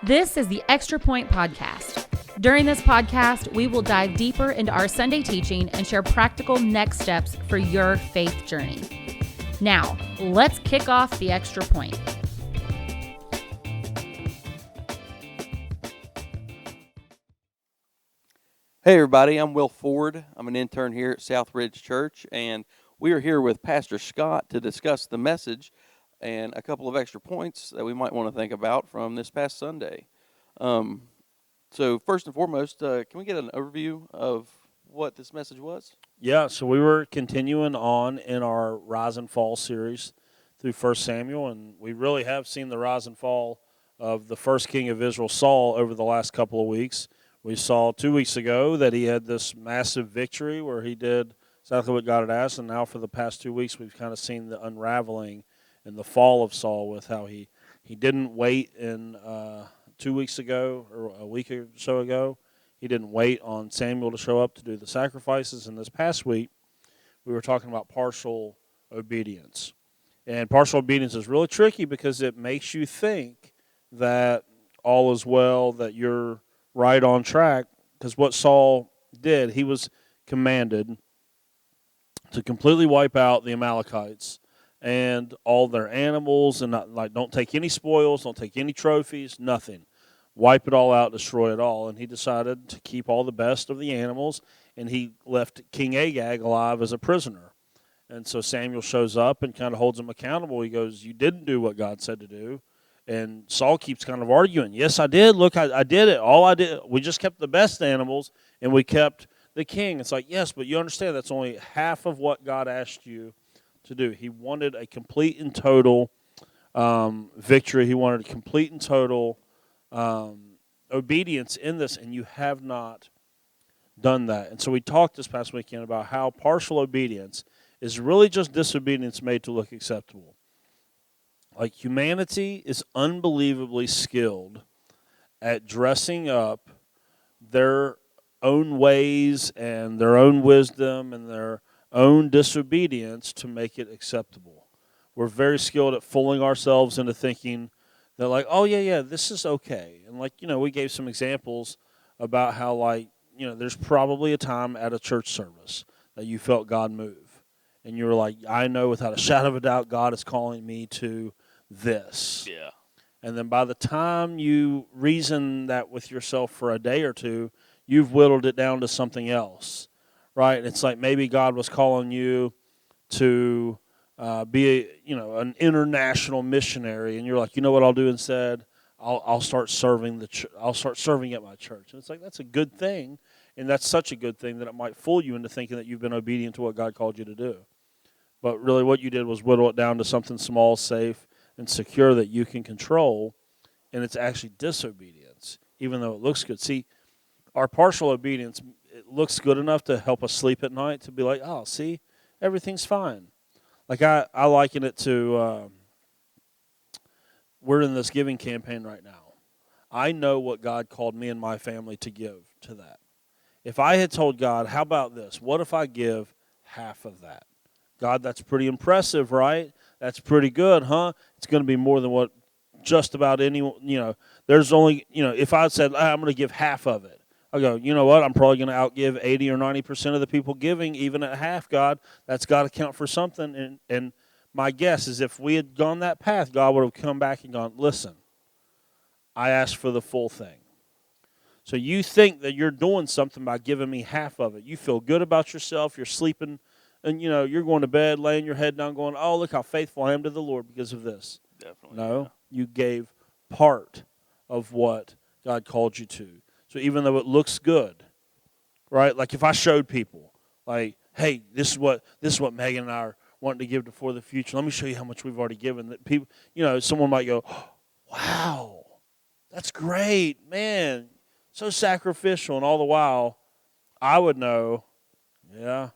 This is the Extra Point Podcast. During this podcast, we will dive deeper into our Sunday teaching and share practical next steps for your faith journey. Now, let's kick off the Extra Point. Hey everybody, I'm Will Ford. I'm an intern here at Southridge Church, and we are here with Pastor Scott to discuss the message and a couple of extra points that we might want to think about from this past Sunday. So first and foremost, can we get an overview of what this message was? Yeah, so we were continuing on in our Rise and Fall series through 1 Samuel, and we really have seen the rise and fall of the first king of Israel, Saul, over the last couple of weeks. We saw 2 weeks ago that he had this massive victory where he did exactly what God had asked, and now for the past 2 weeks we've kind of seen the unraveling and the fall of Saul with how he didn't wait in 2 weeks ago or a week or so ago. He didn't wait on Samuel to show up to do the sacrifices. And this past week we were talking about partial obedience. And partial obedience is really tricky because it makes you think that all is well, that you're right on track, because what Saul did, he was commanded to completely wipe out the Amalekites and all their animals, and don't take any spoils, don't take any trophies, nothing. Wipe it all out, destroy it all. And he decided to keep all the best of the animals, and he left King Agag alive as a prisoner. And so Samuel shows up and kind of holds him accountable. He goes, "You didn't do what God said to do." And Saul keeps kind of arguing, "Yes, I did. Look, I did it. All I did, we just kept the best animals, and we kept the king." It's like, yes, but you understand that's only half of what God asked you to do. He wanted a complete and total victory. He wanted a complete and total obedience in this, and you have not done that. And so we talked this past weekend about how partial obedience is really just disobedience made to look acceptable. Like, humanity is unbelievably skilled at dressing up their own ways and their own wisdom and their own disobedience to make it acceptable. We're very skilled at fooling ourselves into thinking that, like, oh, yeah, this is okay. And, like, we gave some examples about how, like, there's probably a time at a church service that you felt God move. And you were like, I know without a shadow of a doubt God is calling me to this. Yeah. And then by the time you reason that with yourself for a day or two, you've whittled it down to something else, right? It's like maybe God was calling you to be an international missionary, and you're like, you know what I'll do instead? I'll start serving I'll start serving at my church. And it's like, that's a good thing, and that's such a good thing that it might fool you into thinking that you've been obedient to what God called you to do. But really what you did was whittle it down to something small, safe, and secure that you can control, and it's actually disobedience, even though it looks good. See, our partial obedience, it looks good enough to help us sleep at night, to be like, oh, see, everything's fine. Like, I liken it to, we're in this giving campaign right now. I know what God called me and my family to give to that. If I had told God, how about this? What if I give half of that? God, that's pretty impressive, right? That's pretty good, huh? It's going to be more than what just about anyone, there's only, if I said, I'm going to give half of it, I go, you know what? I'm probably going to outgive 80 or 90% of the people giving, even at half, God. That's got to count for something. And my guess is if we had gone that path, God would have come back and gone, listen, I asked for the full thing. So you think that you're doing something by giving me half of it. You feel good about yourself. You're sleeping. And, you're going to bed, laying your head down, going, oh, look how faithful I am to the Lord because of this. Definitely. No, you gave part of what God called you to. So even though it looks good, right? Like if I showed people, like, hey, this is what Megan and I are wanting to give to For the Future. Let me show you how much we've already given. That people, someone might go, oh, wow, that's great, man, so sacrificial. And all the while, I would know, yeah,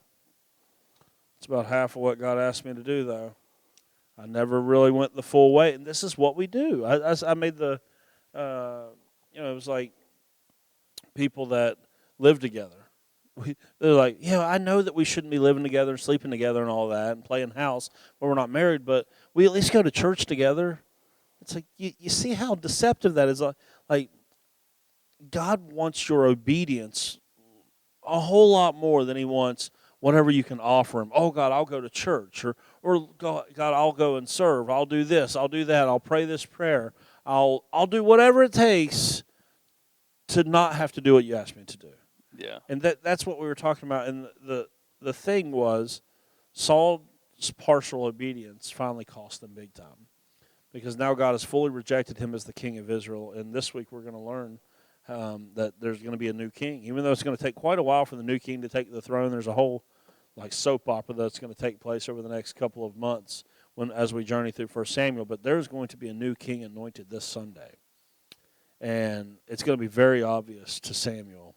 it's about half of what God asked me to do, though. I never really went the full way, and this is what we do. I made the, it was like people that live together. They're like, I know that we shouldn't be living together and sleeping together and all that and playing house when we're not married, but we at least go to church together. It's like, you see how deceptive that is. like God wants your obedience a whole lot more than he wants whatever you can offer him. Oh, God, I'll go to church. Or God, I'll go and serve. I'll do this. I'll do that. I'll pray this prayer. I'll do whatever it takes to not have to do what you asked me to do. Yeah. And that's what we were talking about. And the thing was, Saul's partial obedience finally cost him big time. Because now God has fully rejected him as the king of Israel. And this week we're going to learn that there's going to be a new king. Even though it's going to take quite a while for the new king to take the throne, there's a whole soap opera that's going to take place over the next couple of months as we journey through 1 Samuel. But there's going to be a new king anointed this Sunday. And it's going to be very obvious to Saul,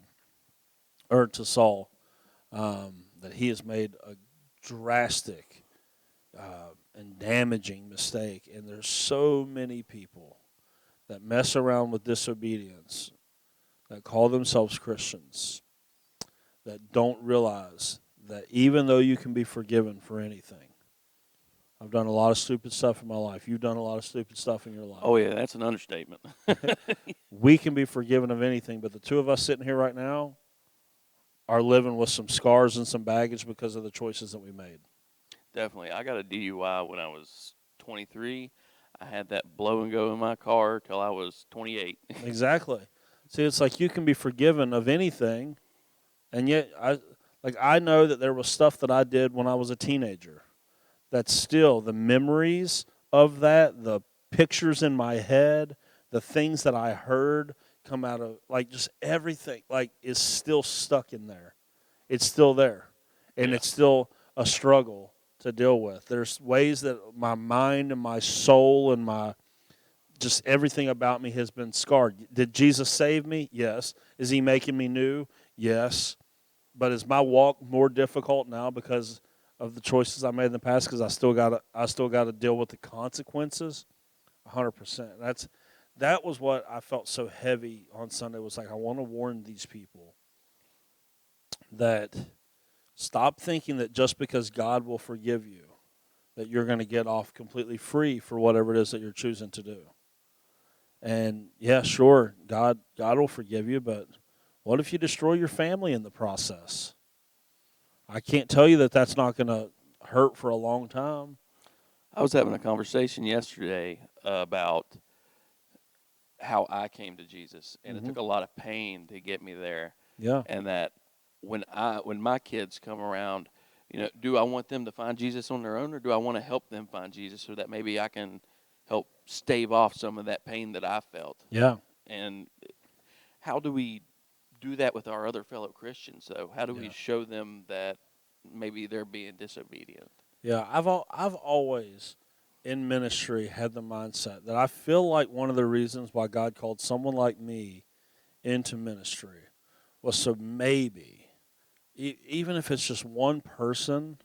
that he has made a drastic and damaging mistake. And there's so many people that mess around with disobedience, that call themselves Christians, that don't realize that even though you can be forgiven for anything, I've done a lot of stupid stuff in my life. You've done a lot of stupid stuff in your life. Oh, yeah, that's an understatement. We can be forgiven of anything, but the two of us sitting here right now are living with some scars and some baggage because of the choices that we made. Definitely. I got a DUI when I was 23. I had that blow and go in my car till I was 28. Exactly. See, it's like you can be forgiven of anything, and yet I know that there was stuff that I did when I was a teenager that still, the memories of that, the pictures in my head, the things that I heard come out of, just everything, is still stuck in there. It's still there, and it's still a struggle to deal with. There's ways that my mind and my soul and just everything about me has been scarred. Did Jesus save me? Yes. Is he making me new? Yes. But is my walk more difficult now because of the choices I made in the past? Because I still got to deal with the consequences. 100%. That was what I felt so heavy on Sunday. Was like, I want to warn these people that stop thinking that just because God will forgive you, that you're going to get off completely free for whatever it is that you're choosing to do. And yeah, sure, God will forgive you, but what if you destroy your family in the process? I can't tell you that that's not going to hurt for a long time. I was having a conversation yesterday about how I came to Jesus, and it took a lot of pain to get me there. Yeah. And that when my kids come around, do I want them to find Jesus on their own, or do I want to help them find Jesus so that maybe I can help stave off some of that pain that I felt? Yeah. And how do we do that with our other fellow Christians, though? How do we show them that maybe they're being disobedient? Yeah, I've always in ministry had the mindset that I feel like one of the reasons why God called someone like me into ministry was so maybe, even if it's just one person,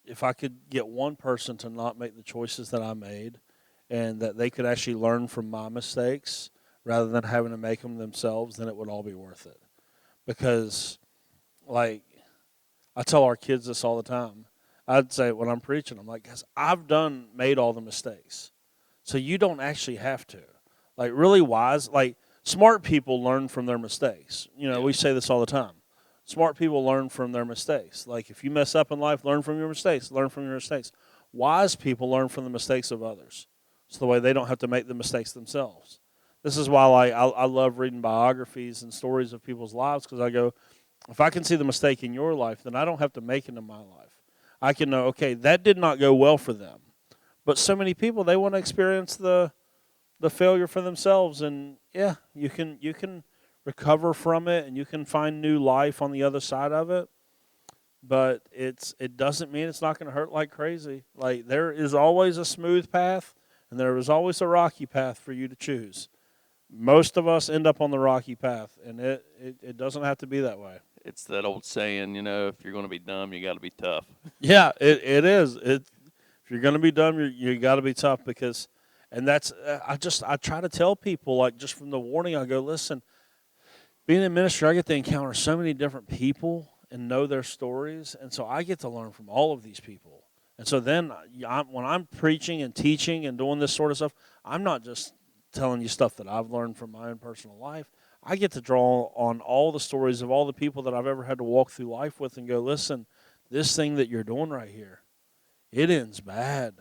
if I could get one person to not make the choices that I made, and that they could actually learn from my mistakes rather than having to make them themselves, then it would all be worth it. Because, I tell our kids this all the time. I'd say when I'm preaching, I'm like, guys, I've made all the mistakes. So you don't actually have to. Really wise, smart people learn from their mistakes. We say this all the time. Smart people learn from their mistakes. If you mess up in life, learn from your mistakes. Learn from your mistakes. Wise people learn from the mistakes of others. So the way they don't have to make the mistakes themselves. This is why I love reading biographies and stories of people's lives, because I go, if I can see the mistake in your life, then I don't have to make it in my life. I can know, okay, that did not go well for them. But so many people, they want to experience the failure for themselves. And yeah, you can recover from it, and you can find new life on the other side of it. But it doesn't mean it's not going to hurt like crazy. There is always a smooth path, and there is always a rocky path for you to choose. Most of us end up on the rocky path, and it doesn't have to be that way. It's that old saying, if you're going to be dumb, you got to be tough. Yeah, it is. If you're going to be dumb, you got to be tough, and that's I try to tell people, just from the warning, I go, listen, being in ministry, I get to encounter so many different people and know their stories, and so I get to learn from all of these people. And so then when I'm preaching and teaching and doing this sort of stuff, I'm not just telling you stuff that I've learned from my own personal life. I get to draw on all the stories of all the people that I've ever had to walk through life with and go, listen, this thing that you're doing right here, it ends bad.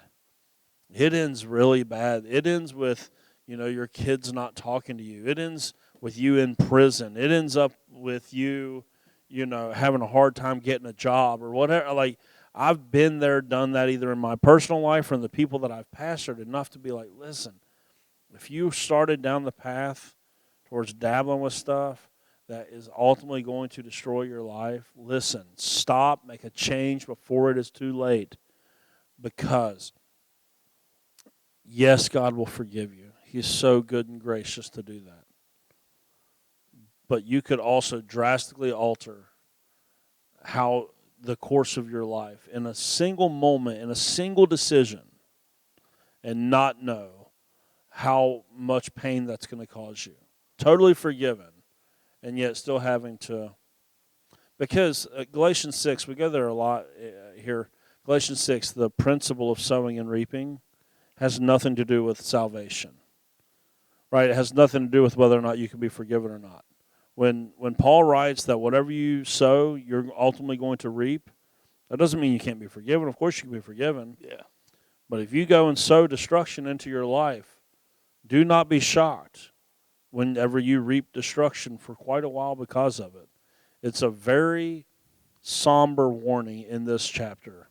It ends really bad. It ends with, your kids not talking to you. It ends with you in prison. It ends up with you, having a hard time getting a job or whatever. Like, I've been there, done that either in my personal life or in the people that I've pastored enough to be like, listen, if you started down the path towards dabbling with stuff that is ultimately going to destroy your life, listen, stop, make a change before it is too late. Because, yes, God will forgive you. He's so good and gracious to do that. But you could also drastically alter how the course of your life in a single moment, in a single decision, and not know how much pain that's going to cause you. Totally forgiven, and yet still having to. Because Galatians 6, we go there a lot here. Galatians 6, the principle of sowing and reaping has nothing to do with salvation. Right? It has nothing to do with whether or not you can be forgiven or not. When Paul writes that whatever you sow, you're ultimately going to reap, that doesn't mean you can't be forgiven. Of course you can be forgiven. Yeah. But if you go and sow destruction into your life, do not be shocked whenever you reap destruction for quite a while because of it. It's a very somber warning in this chapter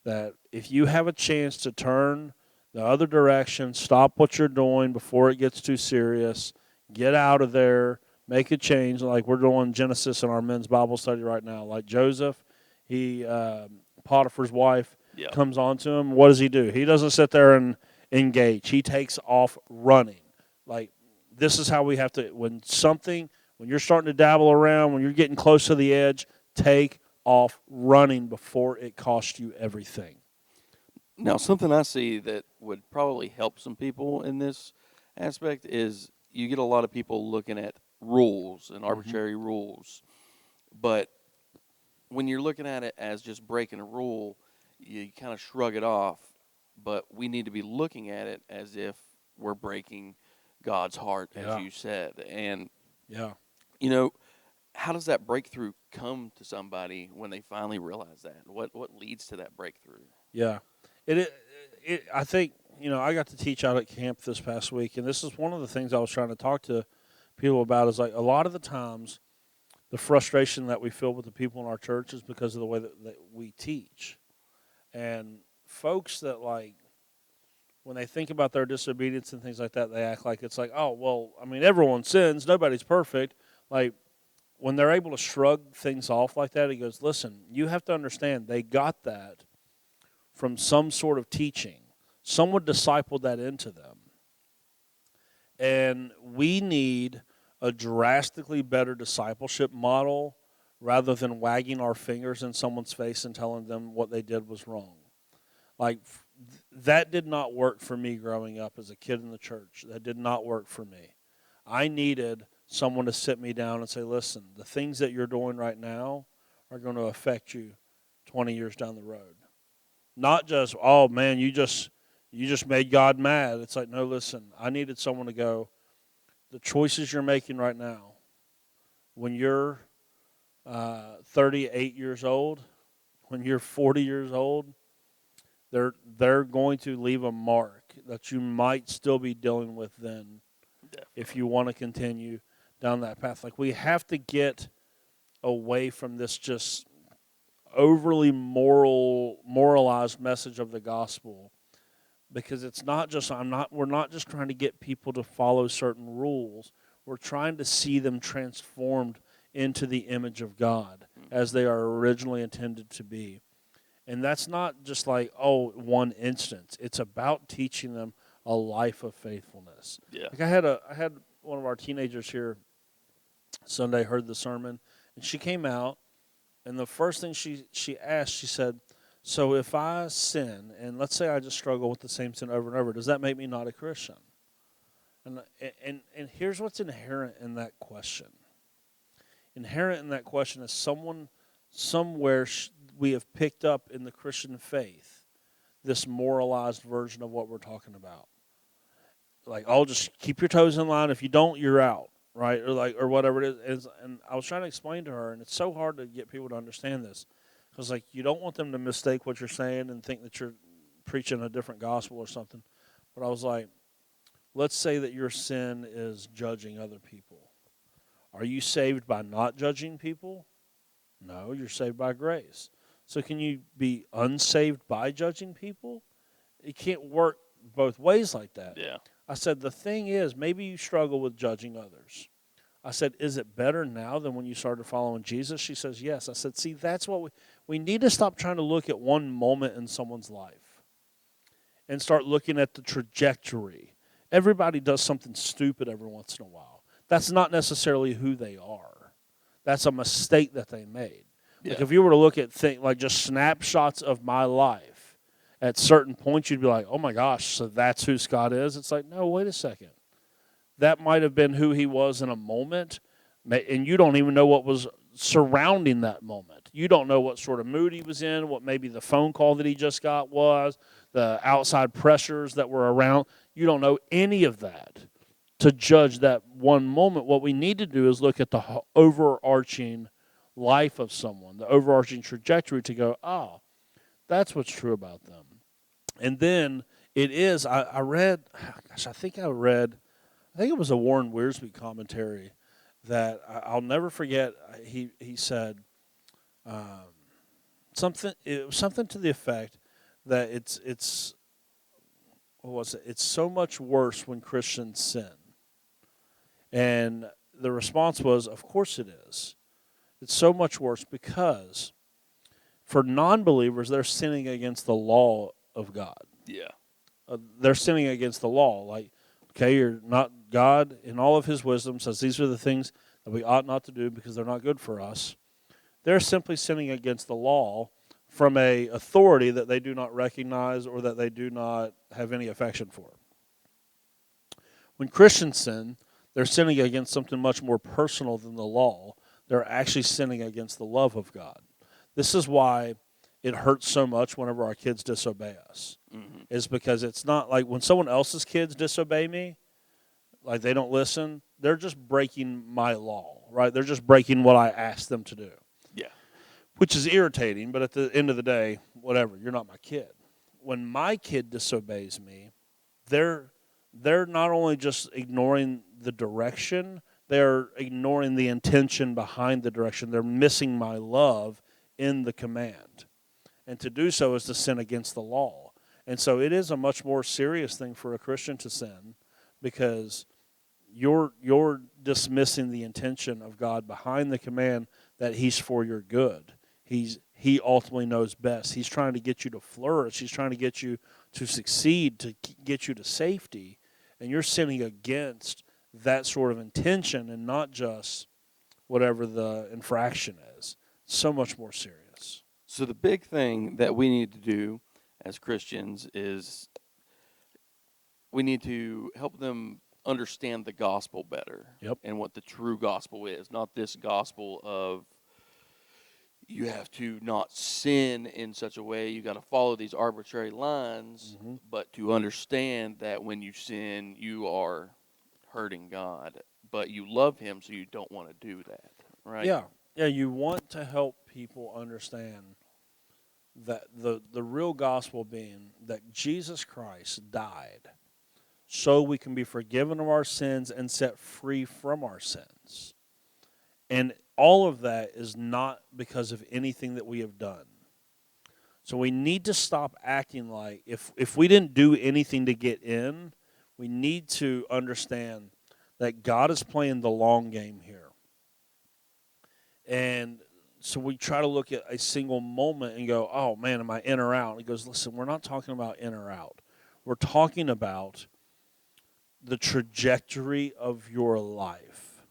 that if you have a chance to turn the other direction, stop what you're doing before it gets too serious, get out of there, make a change. Like we're doing Genesis in our men's Bible study right now. Like Joseph, Potiphar's wife comes on to him. What does he do? He doesn't sit there and engage. He takes off running. Like, this is how we have to, when you're starting to dabble around, when you're getting close to the edge, take off running before it costs you everything. Now, something I see that would probably help some people in this aspect is you get a lot of people looking at rules and arbitrary rules. But when you're looking at it as just breaking a rule, you kind of shrug it off. But we need to be looking at it as if we're breaking God's heart, as you said. And, how does that breakthrough come to somebody when they finally realize that? What leads to that breakthrough? Yeah. I think, I got to teach out at camp this past week, and this is one of the things I was trying to talk to people about is like a lot of the times the frustration that we feel with the people in our church is because of the way that we teach. And folks that, like, when they think about their disobedience and things like that, they act like it's like, oh, well, I mean, everyone sins. Nobody's perfect. Like, when they're able to shrug things off like that, he goes, listen, you have to understand they got that from some sort of teaching. Someone discipled that into them. And we need a drastically better discipleship model rather than wagging our fingers in someone's face and telling them what they did was wrong. Like, that did not work for me growing up as a kid in the church. That did not work for me. I needed someone to sit me down and say, listen, the things that you're doing right now are going to affect you 20 years down the road. Not just, oh, man, you just made God mad. It's like, no, listen, I needed someone to go, the choices you're making right now, when you're 38 years old, when you're 40 years old, they're going to leave a mark that you might still be dealing with then. Definitely. If you want to continue down that path. Like, we have to get away from this just overly moralized message of the gospel, because it's not just we're not just trying to get people to follow certain rules. We're trying to see them transformed into the image of God as they are originally intended to be. And that's not just like, one instance. It's about teaching them a life of faithfulness. Yeah. Like I had one of our teenagers here Sunday, heard the sermon, and she came out, and the first thing she asked, she said, so if I sin, and let's say I just struggle with the same sin over and over, does that make me not a Christian? And here's what's inherent in that question. Inherent in that question is somewhere we have picked up in the Christian faith this moralized version of what we're talking about. like, oh, just keep your toes in line. If you don't, you're out, right? Or whatever it is. And I was trying to explain to her, and it's so hard to get people to understand this, because like you don't want them to mistake what you're saying and think that you're preaching a different gospel or something. But I was like, let's say that your sin is judging other people. Are you saved by not judging people? No, you're saved by grace. So can you be unsaved by judging people? It can't work both ways like that. Yeah. I said, the thing is, maybe you struggle with judging others. I said, is it better now than when you started following Jesus? She says, yes. I said, see, that's what we need to stop trying to look at one moment in someone's life and start looking at the trajectory. Everybody does something stupid every once in a while. That's not necessarily who they are. That's a mistake that they made. Yeah. Like if you were to look at like just snapshots of my life, at certain points you'd be like, oh my gosh, so that's who Scott is? It's like, no, wait a second. That might have been who he was in a moment, and you don't even know what was surrounding that moment. You don't know what sort of mood he was in, what maybe the phone call that he just got was, the outside pressures that were around. You don't know any of that to judge that one moment. What we need to do is look at the overarching life of someone, the overarching trajectory, to go, oh, that's what's true about them. And then it is, I think it was a Warren Wiersbe commentary that I'll never forget. He said something to the effect that it's what was it? It's so much worse when Christians sin. And the response was, of course it is. It's so much worse because for non-believers, they're sinning against the law of God. Yeah. They're sinning against the law. Like, okay, you're not, God in all of his wisdom says these are the things that we ought not to do because they're not good for us. They're simply sinning against the law from a authority that they do not recognize or that they do not have any affection for. When Christians sin, they're sinning against something much more personal than the law. They're actually sinning against the love of God. This is why it hurts so much whenever our kids disobey us. Mm-hmm. Is because it's not like when someone else's kids disobey me, like they don't listen, they're just breaking my law, right? They're just breaking what I asked them to do. Yeah. Which is irritating, but at the end of the day, whatever, you're not my kid. When my kid disobeys me, they're not only just ignoring the direction, they're ignoring the intention behind the direction. They're missing my love in the command. And to do so is to sin against the law. And so it is a much more serious thing for a Christian to sin because you're dismissing the intention of God behind the command that he's for your good. He ultimately knows best. He's trying to get you to flourish. He's trying to get you to succeed, to get you to safety. And you're sinning against that sort of intention and not just whatever the infraction is. So much more serious. So the big thing that we need to do as Christians is we need to help them understand the gospel better. Yep. And what the true gospel is, not this gospel of you have to not sin in such a way, you got to follow these arbitrary lines, mm-hmm. but to understand that when you sin, you are hurting God, but you love him, so you don't want to do that, right? Yeah, you want to help people understand that the real gospel being that Jesus Christ died so we can be forgiven of our sins and set free from our sins. And all of that is not because of anything that we have done. So we need to stop acting like if we didn't do anything to get in, we need to understand that God is playing the long game here. And so we try to look at a single moment and go, oh, man, am I in or out? He goes, listen, we're not talking about in or out. We're talking about the trajectory of your life.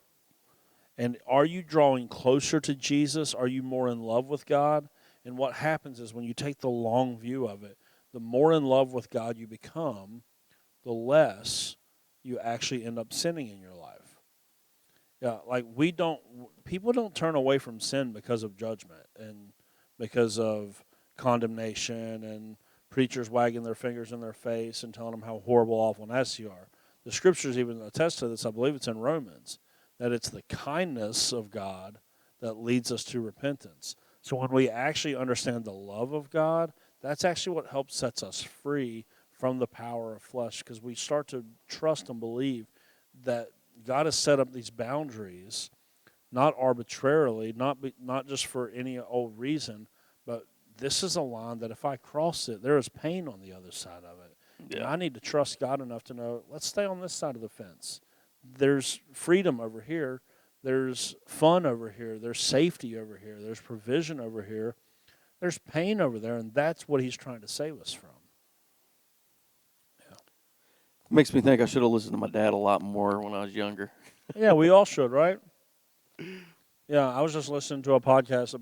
And are you drawing closer to Jesus? Are you more in love with God? And what happens is when you take the long view of it, the more in love with God you become, the less you actually end up sinning in your life. Yeah, like people don't turn away from sin because of judgment and because of condemnation and preachers wagging their fingers in their face and telling them how horrible, awful, nasty you are. the scriptures even attest to this. I believe it's in Romans, that it's the kindness of God that leads us to repentance. So when we actually understand the love of God, that's actually what helps sets us free from the power of flesh, because we start to trust and believe that God has set up these boundaries, not arbitrarily, not just for any old reason, but this is a line that if I cross it, there is pain on the other side of it. Yeah. And I need to trust God enough to know, let's stay on this side of the fence. There's freedom over here. There's fun over here. There's safety over here. There's provision over here. There's pain over there, and that's what he's trying to save us from. Yeah. Makes me think I should have listened to my dad a lot more when I was younger. Yeah, we all should, right? Yeah, I was just listening to a podcast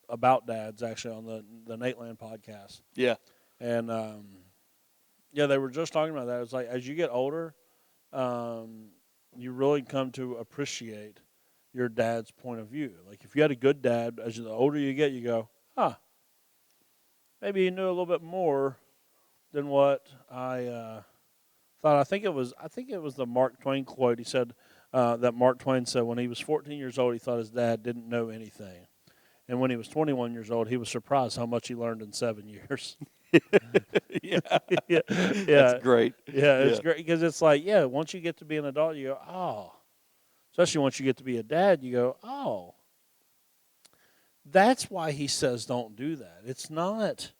about dads, actually, on the Nate Land podcast. Yeah. And, they were just talking about that. It's like, as you get older, you really come to appreciate your dad's point of view. Like, if you had a good dad, as the older you get, you go, maybe he knew a little bit more than what I thought. I think it was the Mark Twain quote. He said that Mark Twain said when he was 14 years old, he thought his dad didn't know anything. And when he was 21 years old, he was surprised how much he learned in 7 years. Yeah. Yeah. That's great. Yeah, it's great because it's like, once you get to be an adult, you go, oh. Especially once you get to be a dad, you go, oh. That's why he says don't do that. It's not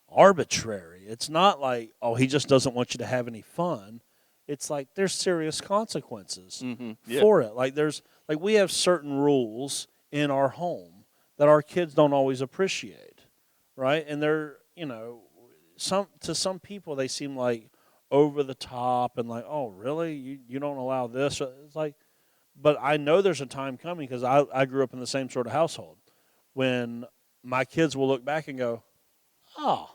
arbitrary. It's not like, oh, he just doesn't want you to have any fun. It's like there's serious consequences for it. Like we have certain rules in our home that our kids don't always appreciate, right? And they're, to some people they seem like over the top and like, oh, really? You don't allow this? It's like, but I know there's a time coming because I grew up in the same sort of household when my kids will look back and go, oh,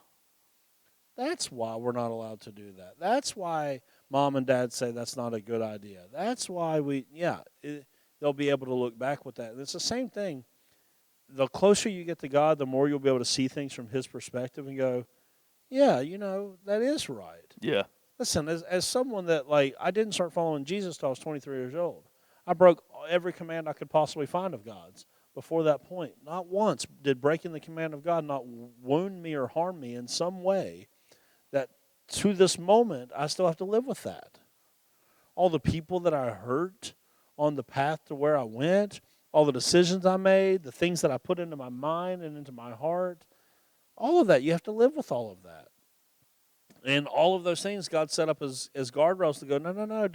that's why we're not allowed to do that. That's why mom and dad say that's not a good idea. That's why they'll be able to look back with that. And it's the same thing. The closer you get to God, the more you'll be able to see things from his perspective and go, yeah, that is right. Yeah. Listen, as someone that, I didn't start following Jesus until I was 23 years old. I broke every command I could possibly find of God's before that point. Not once did breaking the command of God not wound me or harm me in some way that to this moment I still have to live with that. All the people that I hurt on the path to where I went, all the decisions I made, the things that I put into my mind and into my heart, all of that, you have to live with all of that. And all of those things God set up as guardrails to go, no,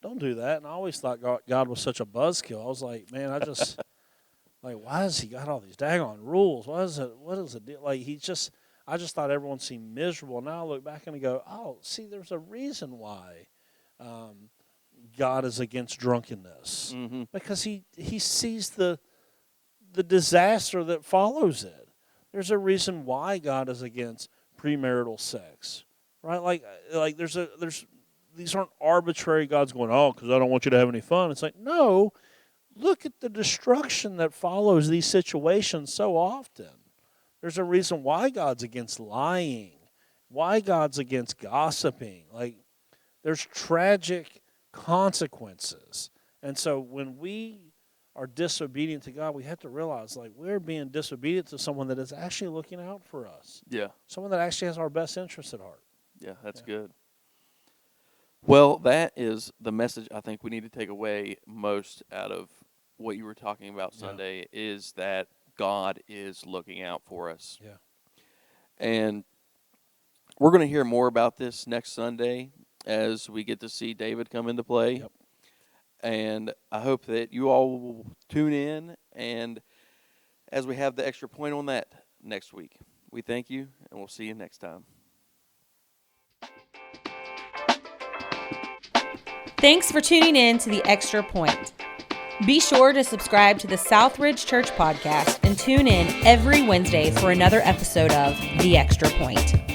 don't do that. And I always thought God was such a buzzkill. I was like, man, I just, why has he got all these daggone rules? What is it? I just thought everyone seemed miserable. Now I look back and I go, oh, see, there's a reason why God is against drunkenness. Mm-hmm. Because he sees the disaster that follows it. There's a reason why God is against premarital sex, right? These aren't arbitrary God's going, oh, because I don't want you to have any fun. It's like, no, look at the destruction that follows these situations so often. There's a reason why God's against lying, why God's against gossiping. There's tragic consequences. And so when we are disobedient to God, we have to realize, we're being disobedient to someone that is actually looking out for us. Yeah. Someone that actually has our best interests at heart. Yeah, that's good. Well, that is the message I think we need to take away most out of what you were talking about Sunday, is that God is looking out for us. Yeah. And we're going to hear more about this next Sunday as we get to see David come into play. Yep. And I hope that you all will tune in, and as we have the extra point on that next week. We thank you, and we'll see you next time. Thanks for tuning in to The Extra Point. Be sure to subscribe to the Southridge Church podcast and tune in every Wednesday for another episode of The Extra Point.